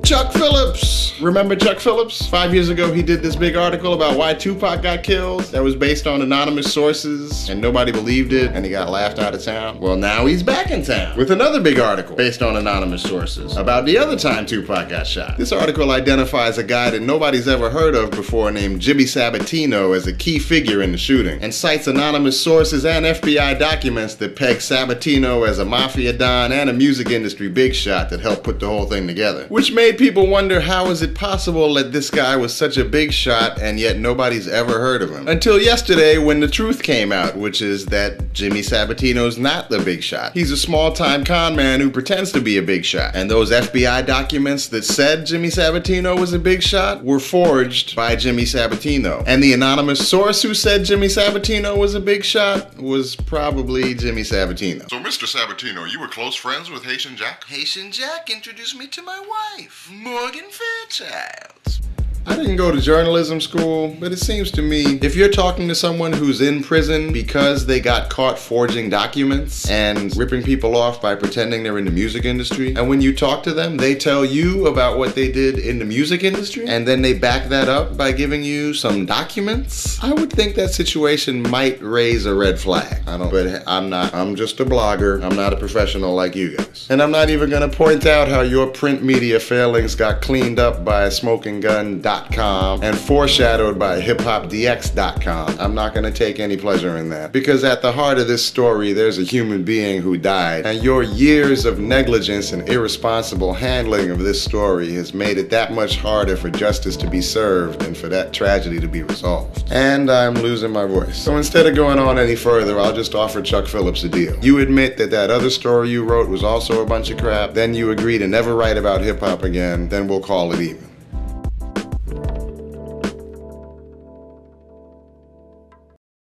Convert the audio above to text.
Chuck Phillips. Remember Chuck Phillips? 5 years ago, he did this big article about why Tupac got killed that was based on anonymous sources, and nobody believed it, and he got laughed out of town. Well, now he's back in town with another big article based on anonymous sources about the other time Tupac got shot. This article identifies a guy that nobody's ever heard of before named Jimmy Sabatino as a key figure in the shooting, and cites anonymous sources and FBI documents that peg Sabatino as a mafia don and a music industry big shot that helped put the whole thing together. Which made people wonder, how is it possible that this guy was such a big shot and yet nobody's ever heard of him? Until yesterday, when the truth came out, which is that Jimmy Sabatino's not the big shot. He's a small-time con man who pretends to be a big shot. And those FBI documents that said Jimmy Sabatino was a big shot were forged by Jimmy Sabatino. And the anonymous source who said Jimmy Sabatino was a big shot was probably Jimmy Sabatino. So, Mr. Sabatino, you were close friends with Haitian Jack? Haitian Jack introduced me to my wife, Morgan Fairchild. I didn't go to journalism school, but it seems to me if you're talking to someone who's in prison because they got caught forging documents and ripping people off by pretending they're in the music industry, and when you talk to them, they tell you about what they did in the music industry, and then they back that up by giving you some documents, I would think that situation might raise a red flag. But I'm just a blogger. I'm not a professional like you guys. And I'm not even gonna point out how your print media failings got cleaned up by smokinggun.com and foreshadowed by hiphopdx.com. I'm not gonna take any pleasure in that, because at the heart of this story there's a human being who died, and your years of negligence and irresponsible handling of this story has made it that much harder for justice to be served and for that tragedy to be resolved. And I'm losing my voice. So instead of going on any further, I'll just offer Chuck Phillips a deal. You admit that that other story you wrote was also a bunch of crap, then you agree to never write about hip hop again, then we'll call it even.